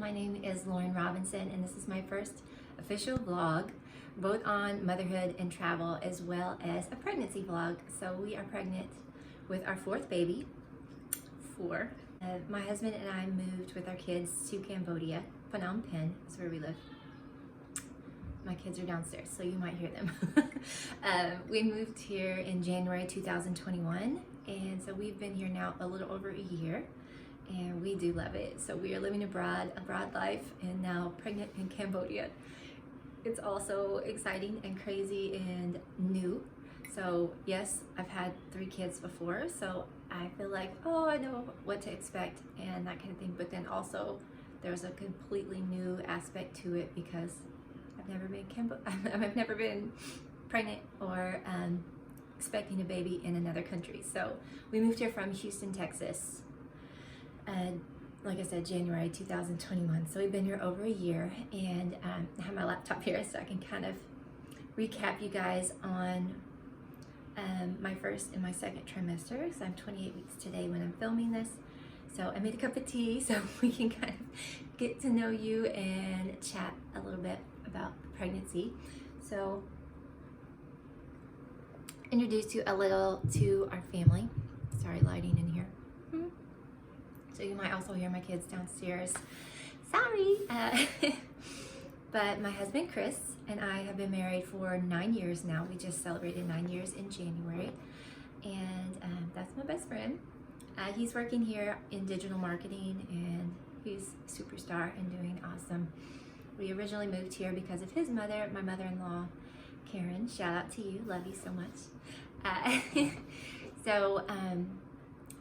my name is Lauren Robinson, and this is my first official vlog, both on motherhood and travel, as well as a pregnancy vlog. So we are pregnant with our fourth baby, my husband and I moved with our kids to Cambodia. Phnom Penh is where we live. My kids are downstairs, so you might hear them. We moved here in January 2021, and so we've been here now a little over a year, and we do love it. So we are living abroad, a broad life, and now pregnant in Cambodia. It's also exciting and crazy and new. So yes, I've had 3 kids before, so I feel like, oh, I know what to expect and that kind of thing. But then also there's a completely new aspect to it because I've never been pregnant or expecting a baby in another country. So we moved here from Houston, Texas, and like I said, January 2021. So we've been here over a year, and I have my laptop here so I can kind of recap you guys on my first and my second trimester, because I'm 28 weeks today when I'm filming this. So I made a cup of tea so we can kind of get to know you and chat a little bit about pregnancy. So introduce you a little to our family. Sorry, lighting in here. So you might also hear my kids downstairs. Sorry. But my husband Chris and I have been married for 9 years now. We just celebrated 9 years in January, and that's my best friend. He's working here in digital marketing, and he's a superstar and doing awesome. We originally moved here because of his mother, my mother-in-law, Karen. Shout out to you, love you so much.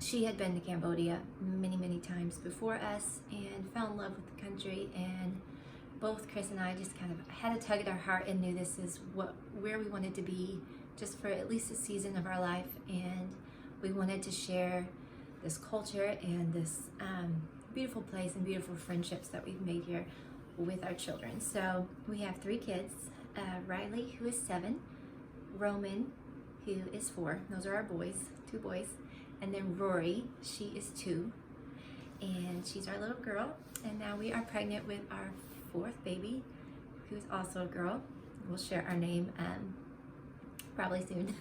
She had been to Cambodia many times before us and fell in love with the country, and both Chris and I just kind of had a tug at our heart and knew this is where we wanted to be just for at least a season of our life, and we wanted to share this culture and this beautiful place and beautiful friendships that we've made here with our children. So we have 3 kids, Riley, who is 7, Roman, who is 4, those are our boys, 2 boys, and then Rory, she is 2, and she's our little girl. And now we are pregnant with our 4th baby, who's also a girl. We'll share our name probably soon.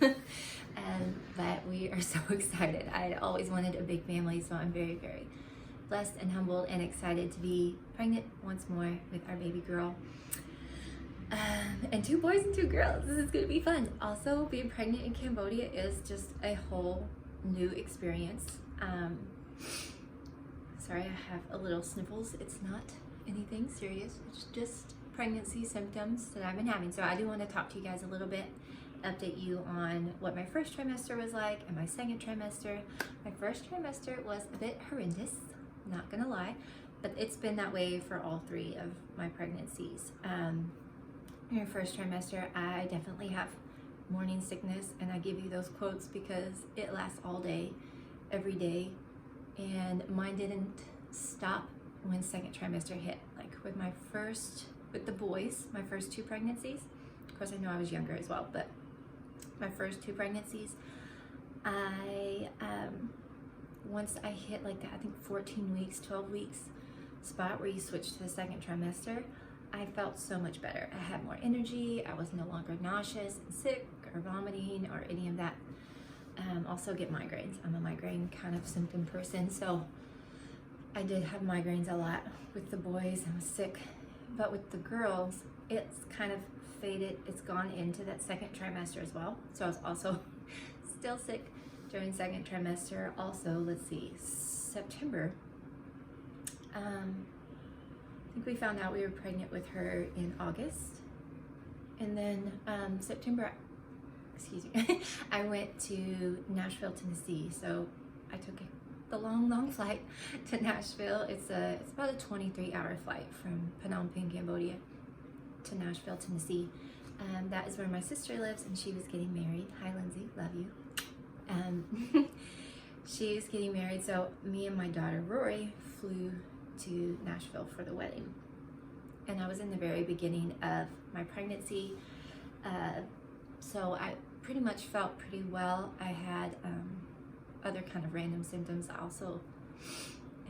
But we are so excited. I had always wanted a big family, so I'm very blessed and humbled and excited to be pregnant once more with our baby girl. And 2 boys and 2 girls. This is gonna be fun. Also, being pregnant in Cambodia is just a whole new experience. Sorry, I have a little sniffles. It's not anything serious. It's just pregnancy symptoms that I've been having. So I do want to talk to you guys a little bit, update you on what my first trimester was like and my second trimester. My first trimester was a bit horrendous, not gonna lie, but it's been that way for all 3 of my pregnancies. In your first trimester, I definitely have morning sickness, and I give you those quotes because it lasts all day, every day, and mine didn't stop when second trimester hit. Like with the boys, my first 2 pregnancies, of course I know I was younger as well, but my first 2 pregnancies, once I hit like that, I think 14 weeks, 12 weeks spot where you switch to the second trimester, I felt so much better. I had more energy. I was no longer nauseous and sick or vomiting or any of that. Also get migraines. I'm a migraine kind of symptom person, so I did have migraines a lot with the boys. I was sick, but with the girls, it's kind of faded. It's gone into that second trimester as well. So I was also still sick during second trimester. Also, let's see, September. I think we found out we were pregnant with her in August, and then September, excuse me, I went to Nashville, Tennessee. So I took the long flight to Nashville. It's about a 23-hour flight from Phnom Penh, Cambodia to Nashville, Tennessee. That is where my sister lives, and she was getting married. Hi, Lindsay, love you. She was getting married, so me and my daughter Rory flew to Nashville for the wedding. And I was in the very beginning of my pregnancy, so I pretty much felt pretty well. I had other kind of random symptoms. I also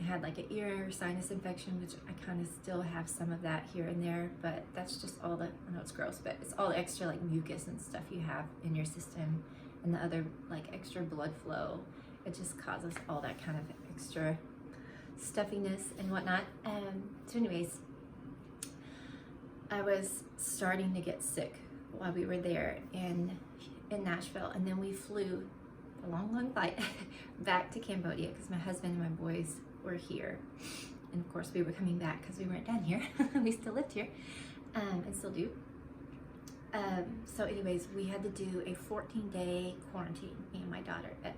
I had like an ear or sinus infection, which I kind of still have some of that here and there, but that's just all the, I know it's gross, but it's all the extra like mucus and stuff you have in your system and the other like extra blood flow. It just causes all that kind of extra stuffiness and whatnot. So anyways, I was starting to get sick while we were there in Nashville, and then we flew a long flight back to Cambodia because my husband and my boys were here, and of course we were coming back because we weren't done here. We still lived here, and still do. So anyways, we had to do a 14-day quarantine, me and my daughter, at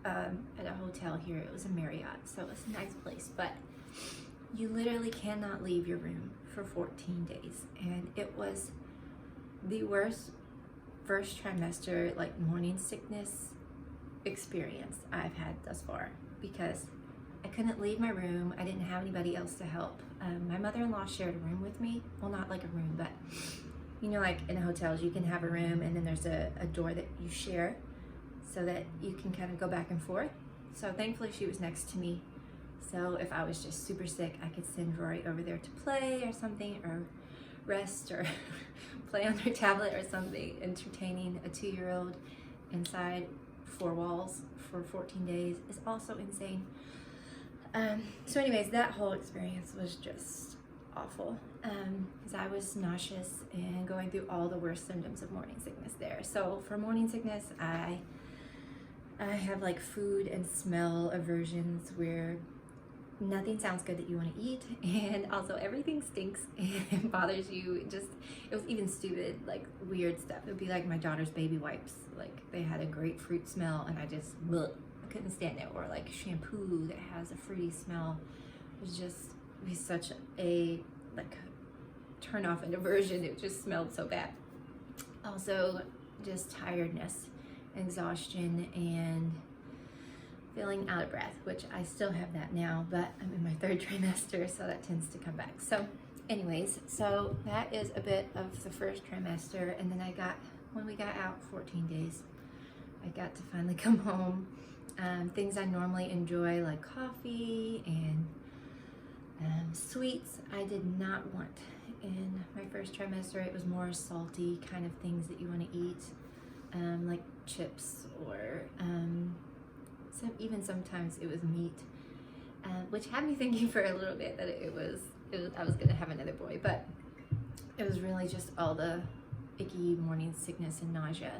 a hotel here. It was a Marriott, so it was a nice place, but you literally cannot leave your room for 14 days, and it was the worst first trimester like morning sickness experience I've had thus far, because I couldn't leave my room. I didn't have anybody else to help. My mother-in-law shared a room with me. Well, not like a room, but you know, like in hotels you can have a room and then there's a door that you share so that you can kind of go back and forth. So thankfully she was next to me, so if I was just super sick, I could send Rory over there to play or something, or rest, or play on their tablet or something. Entertaining a 2-year-old inside 4 walls for 14 days is also insane. So anyways, that whole experience was just awful, because I was nauseous and going through all the worst symptoms of morning sickness there. So for morning sickness, I have like food and smell aversions where nothing sounds good that you want to eat, and also everything stinks and bothers you. It was even stupid, like weird stuff. It would be like my daughter's baby wipes, like they had a grapefruit smell and I couldn't stand it, or like shampoo that has a fruity smell. It was just such a like turn off and aversion. It just smelled so bad. Also just tiredness, exhaustion, and feeling out of breath, which I still have that now, but I'm in my 3rd trimester, so that tends to come back. So anyways, so that is a bit of the first trimester, and then when we got out 14 days, I got to finally come home. Things I normally enjoy, like coffee and sweets, I did not want in my first trimester. It was more salty kind of things that you want to eat, like chips, or even sometimes it was meat, which had me thinking for a little bit that I was gonna have another boy, but it was really just all the icky morning sickness and nausea,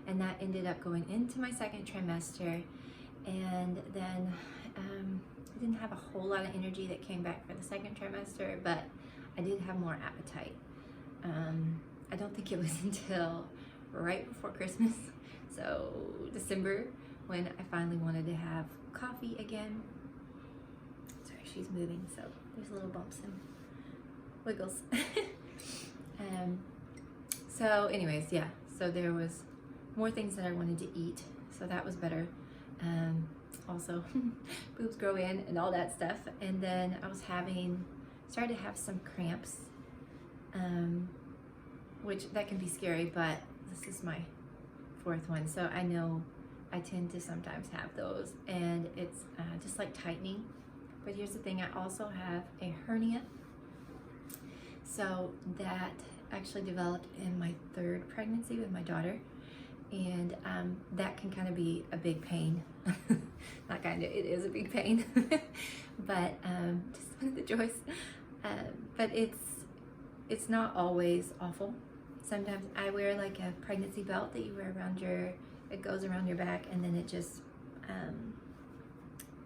and that ended up going into my 2nd trimester, and then I didn't have a whole lot of energy that came back for the 2nd trimester, but I did have more appetite. I don't think it was until right before Christmas, so December, when I finally wanted to have coffee again. Sorry, she's moving, so there's little bumps and wiggles. So anyways, yeah, so there was more things that I wanted to eat, so that was better. Also, boobs grow in and all that stuff. And then I was started to have some cramps, which that can be scary, but this is my 4th one, so I know I tend to sometimes have those, and it's just like tightening. But here's the thing, I also have a hernia. So that actually developed in my 3rd pregnancy with my daughter, and that can kind of be a big pain. Not kind of, it is a big pain, but just one of the joys. But it's not always awful. Sometimes I wear like a pregnancy belt that you wear around it goes around your back, and then it just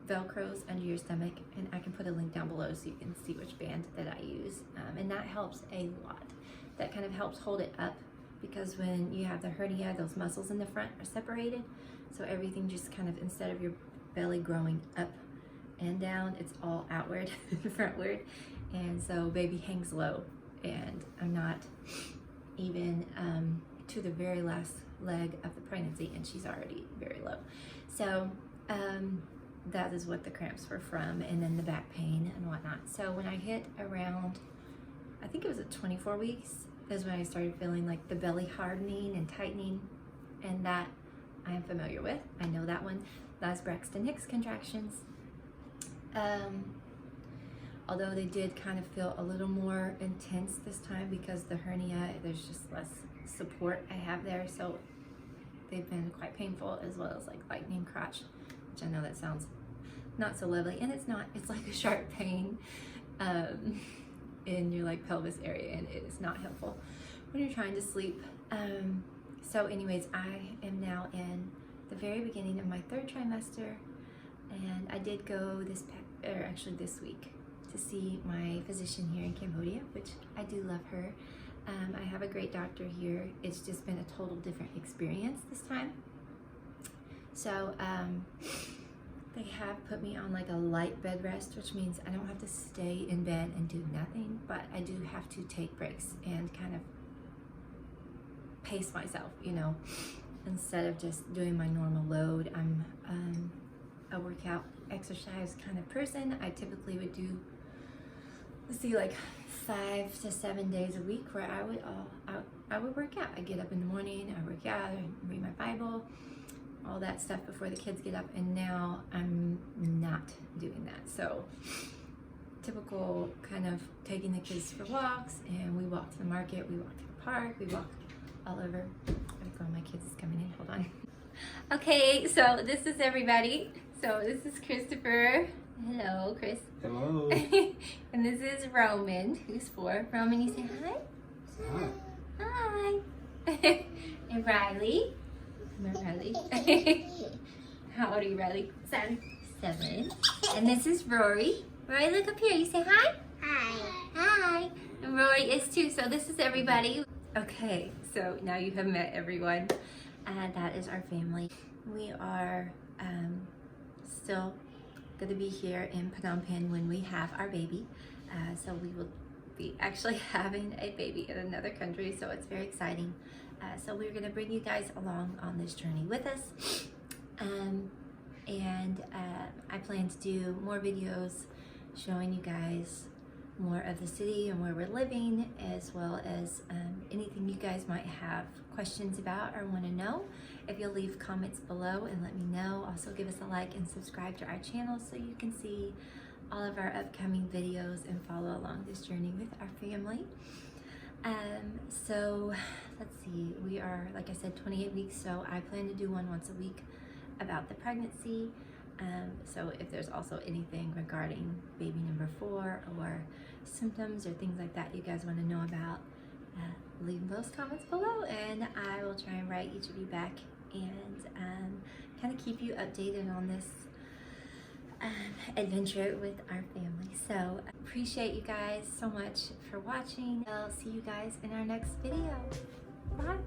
velcros under your stomach, and I can put a link down below so you can see which band that I use, and that helps a lot. That kind of helps hold it up, because when you have the hernia, those muscles in the front are separated, so everything just kind of, instead of your belly growing up and down, it's all outward and frontward, and so baby hangs low, and I'm not even to the very last leg of the pregnancy, and she's already very low. So that is what the cramps were from, and then the back pain and whatnot. So when I hit around, I think it was at 24 weeks, is when I started feeling like the belly hardening and tightening, and that I am familiar with. I know that one. That's Braxton Hicks contractions. Although they did kind of feel a little more intense this time because the hernia, there's just less support I have there, so they've been quite painful, as well as like lightning crotch, which I know that sounds not so lovely, and it's not. It's like a sharp pain in your like pelvis area, and it is not helpful when you're trying to sleep. So anyways, I am now in the very beginning of my 3rd trimester, and I did go this week to see my physician here in Cambodia, which I do love her. I have a great doctor here. It's just been a total different experience this time. So they have put me on like a light bed rest, which means I don't have to stay in bed and do nothing, but I do have to take breaks and kind of pace myself, you know, instead of just doing my normal load. I'm a workout exercise kind of person. I typically would do, let's see, like 5 to 7 days a week where I would work out. I get up in the morning, I work out, I read my Bible, all that stuff before the kids get up, and now I'm not doing that. So typical kind of taking the kids for walks, and we walk to the market, we walk to the park, we walk all over. My kids is coming in, hold on. Okay, so this is everybody. So this is Christopher. Hello, Chris. Hello. And this is Roman, who's 4. Roman, you say hi? Hi. Hi. And Riley. Come on, Riley. How old are you, Riley? 7. And this is Rory. Rory, look up here. You say hi? Hi. Hi. And Rory is 2. So this is everybody. Okay, so now you have met everyone. That is our family. We are still going to be here in Phnom Penh when we have our baby. So we will be actually having a baby in another country, so it's very exciting. So we're going to bring you guys along on this journey with us. I plan to do more videos showing you guys more of the city and where we're living, as well as anything you guys might have questions about or want to know. If you'll leave comments below and let me know. Also give us a like and subscribe to our channel so you can see all of our upcoming videos and follow along this journey with our family. So let's see, we are, like I said, 28 weeks, so I plan to do one once a week about the pregnancy. So if there's also anything regarding baby number 4 or symptoms or things like that you guys want to know about, leave those comments below, and I will try and write each of you back and kind of keep you updated on this adventure with our family. So appreciate you guys so much for watching. I'll see you guys in our next video. Bye.